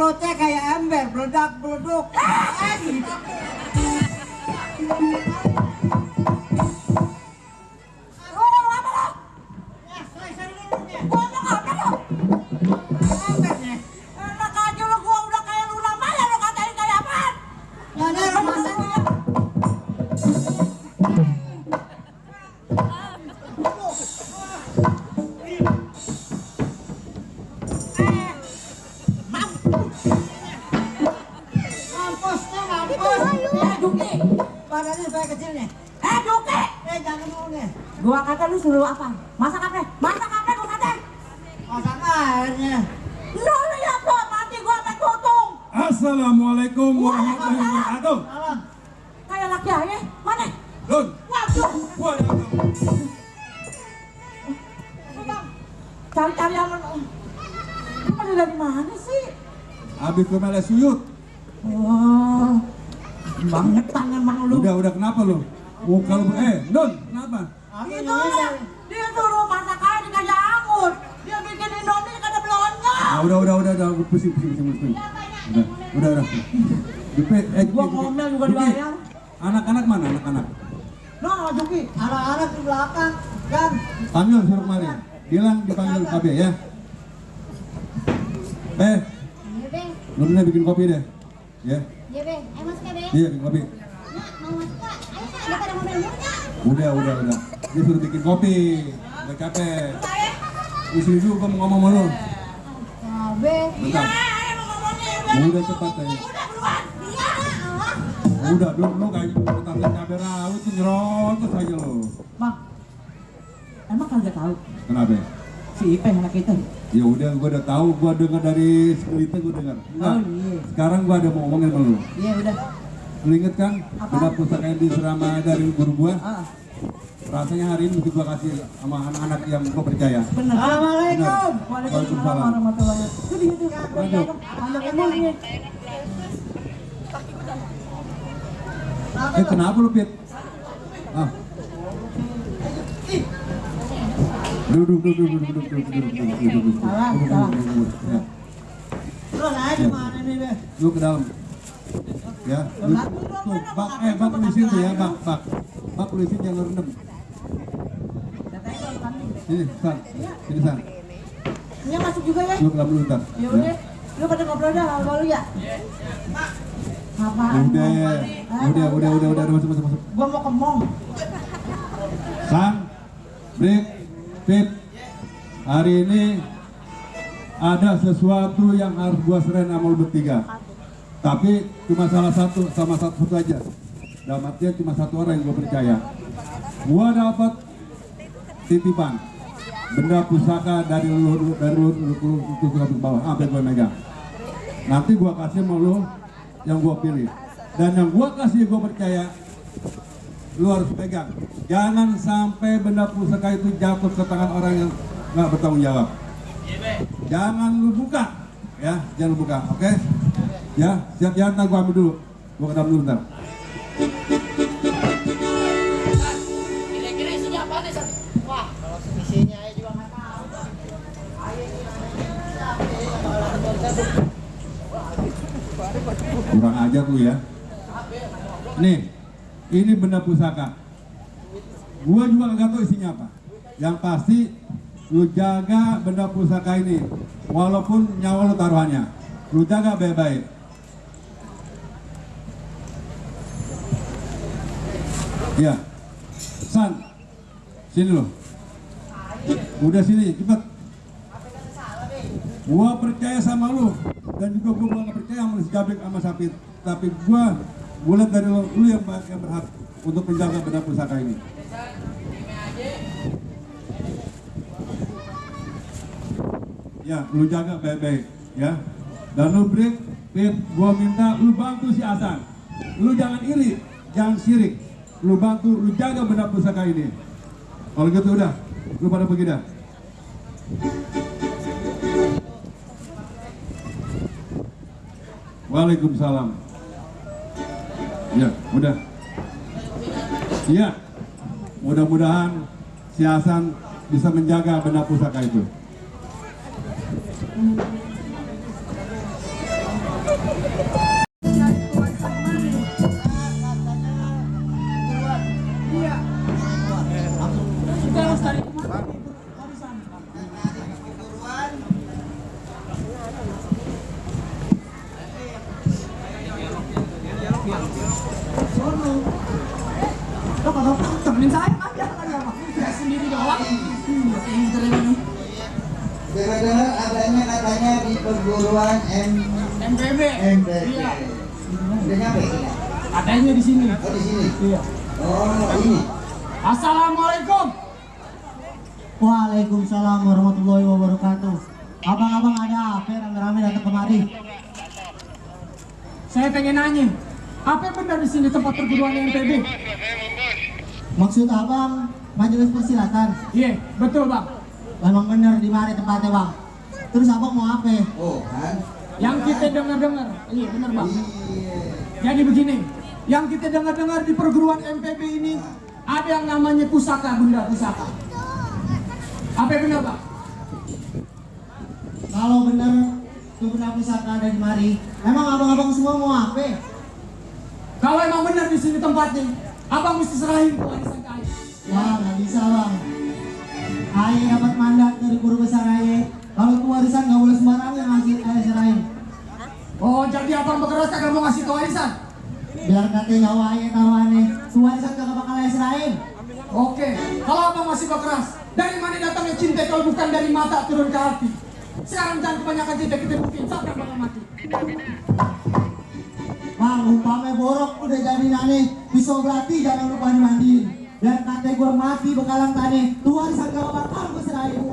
perutnya kayak ember, meledak-meleduk. Gitu. Gua kata lu suruh apa? Masak apa? Masak apa gua kata? Masak airnya. Lu lihat gua mati gua sampai tutung. Assalamualaikum warahmatullahi wabarakatuh. Kayak laki ayah, mana? Dun, Waduh. gua ada kamu. Cari-cari yang lu dari mana sih? Habis ke Mele Suyut. Oh, bangetan emang lu. Udah kenapa lu? Muka lu, Don, kenapa? Itu lah, dia suruh masak air dikasih anggur. Dia bikin Indomie kata belonnya. Ah, udah, pusing. Udah. Jupi, Gua ngomel juga dibayar. Anak-anak mana anak-anak? Nah, Juki. Anak-anak di belakang kan. Panggil suruh kemari. Bilang dipanggil KB ya. Iya, Bang. Lu bener bikin kopi deh. Ya. Iya, Bang. Ayo masuk ya, Bang. Iya, bikin kopi. Nak, mau masuk, Kak? Ayo, Kak. Ada pada mobil-mobilnya. Udah. Dia suruh bikin kopi. Udah capek. Di sini juga gua mau ngomong sama lu. Nah, Bang. Bentar. Udah cepat aja. Iya. Udah, lu kayak petang cabai rawit tuh nyerocos aja lu. Bang, emang kagak tahu Kenapa? si Ipeh anak kita? Ya udah, gua udah tahu, gua dengar dari sekelita gua dengar. Enggak. Oh iya. Sekarang gua ada mau ngomongin sama lu. Iya udah. Lu inget kan? Benda pusaka yang diserama dari guru gua. Ah, Rasanya hari ini mesti gua kasih sama anak-anak yang gua percaya. bener. Assalamualaikum. Waalaikumsalam warahmatullahi wabarakatuh. Itu dia tuh. Lanjut. Anak emang ini. Kenapa lu, Pit? Ah. Duduk. Salah. Ya. Lu aja mana nih, Be? Lu ke dalam. Ya, lu, tuh, bak lu di situ ya, bak. Bak lu di sini jangan rendem. Sini, San. Ini masuk juga ya? Lu ke dalam dulu ntar. Ya udah. Lu pada ngobrol dah sama lu ya? Apaan? Udah, masuk. Gua mau ke mall. San, break, Pit. Hari ini ada sesuatu yang harus gua serahin sama lu bertiga. Tapi cuma sama satu aja. Dalam artian cuma satu orang yang gua percaya. Gua dapat titipan benda pusaka dari lu ke bawah, sampai gua megang. Nanti gua kasih sama lu yang gua pilih. Dan yang gua kasih gua percaya, lu harus pegang. Jangan sampai benda pusaka itu jatuh ke tangan orang yang nggak bertanggung jawab. Jangan lu buka, ya, jangan lu buka, oke? Ya, siap ya, ntar gua ambil dulu. Gua ke dalam dulu ntar. Kira-kira isinya apa nih, San? Wah, kalau isinya aja juga nggak tahu. Kurang ajar lu ya. Nih, ini benda pusaka. Gua juga nggak tahu isinya apa. Yang pasti lu jaga benda pusaka ini, walaupun nyawa lu taruhannya. Lu jaga baik-baik. Ya, San, sini lo. Udah sini, cepet. Gua percaya sama lu, dan juga gua nggak percaya sama si Jabrik sama Sapit. Tapi gua lihat dari lu yang berhak untuk menjaga benda pusaka ini. Ya, lu jaga baik-baik, ya. Dan lu break, Pit, gua minta lu bantu si Hasan. Lu jangan iri, jangan sirik. Lu bantu, lu jaga benda pusaka ini. Kalau gitu udah, lu pada pergi dah. Waalaikumsalam. Ya, udah. Iya, mudah-mudahan si Hasan bisa menjaga benda pusaka itu. Bantuin saya aja kan ya Pak. Saya sendiri doang. Pinter ini. Dengar-dengar adanya katanya di perguruan MPB. MPB. Iya. Udah nyampe? Adanya di sini. Oh di sini. Iya. Oh ini. Assalamualaikum. Waalaikumsalam warahmatullahi wabarakatuh. Abang-abang ada apa rame-rame datang kemari? Saya pengen nanya, apa benar di sini tempat perguruan MPB? Maksud abang majelis persilatan? Iya, betul Bang. Memang benar di mana tempatnya bang? Terus abang mau apa? Oh kan. Yang kita dengar-dengar, iya benar Bang. Iya. Jadi begini, yang kita dengar-dengar di perguruan MPB ini ada yang namanya pusaka, benda pusaka. Apa benar Bang? Kalau benar itu benar pusaka ada di mari, emang abang-abang semua mau apa? Kalau emang benar di sini tempatnya, Abang mesti serahin warisan ke Ayah. Wah nggak bisa bang. Ayah dapat mandat dari guru besar Ayah. Kalau itu warisan nggak boleh sembarangan ngasih Ayah serahin. Oh, jadi Abang bekeras kagak mau ngasih ke warisan? Biar katanya nyawa Ayah taruhannya, warisan kagak bakal Ayah serahin. Oke, kalau Abang masih bekeras, dari mana datangnya cinta kalau bukan dari mata turun ke hati? Sekarang jangan kebanyakan cinta, kita buktiin sampai bakal mati. Bang, umpamanya borok udah jadi nane, pisau belati jangan lupa dimandiin. Dan kata gue mati bekalan tane, Tuhan sangka bakal gue serahin.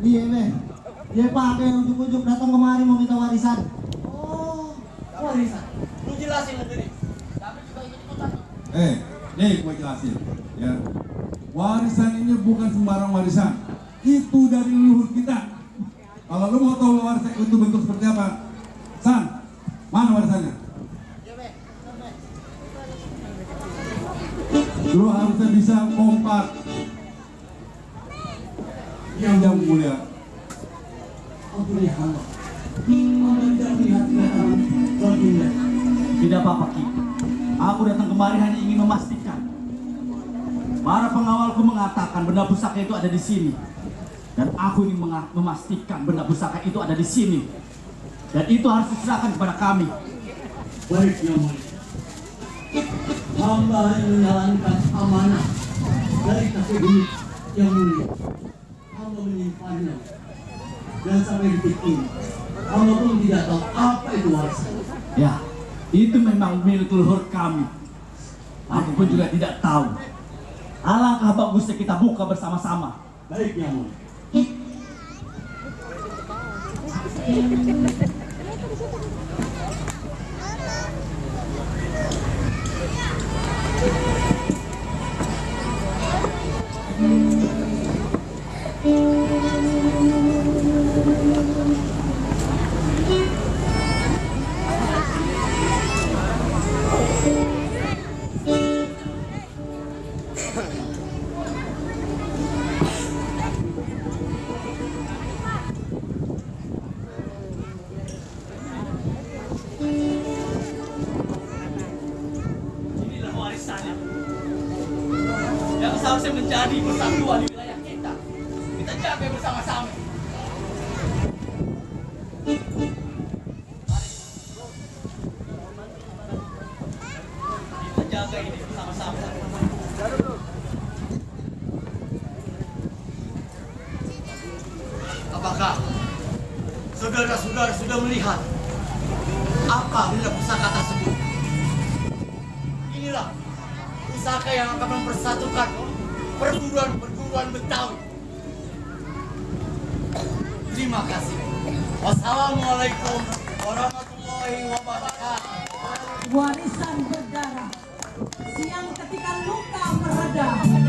Iya be, dia pakai ujuk-ujuk datang kemari mau minta warisan. Oh, warisan. Lu jelasin sendiri. Nih gue jelasin ya. Warisan ini bukan sembarang warisan. Itu dari leluhur kita. Kalau lu mau tahu warisan itu bentuk seperti apa, San, mana warisannya? Lu harusnya bisa kompak. Yang mulia, tidak apa-apa Ki. Aku datang kemari hanya ingin memastikan. Para pengawalku mengatakan benda pusaka itu ada di sini, dan aku ingin memastikan benda pusaka itu ada di sini, dan itu harus diserahkan kepada kami. Baik yang mulia, hamba yang menjalankan amanah dari kakek buyut yang mulia. Hamba menyimpannya dan sampai detik ini hamba pun tidak tahu apa itu warisan. Ya, itu memang milik leluhur kami. Aku pun juga tidak tahu. Alangkah bagusnya kita buka bersama-sama. Baik yang mulia. menjadi persatuan di wilayah kita. Kita jaga bersama-sama. Kita jaga ini bersama-sama. Apakah saudara-saudara sudah melihat apa benda pusaka tersebut? Inilah pusaka yang akan mempersatukan perguruan-perguruan Betawi. Terima kasih. Wassalamualaikum warahmatullahi wabarakatuh. Warisan berdarah. Siang ketika luka mereda.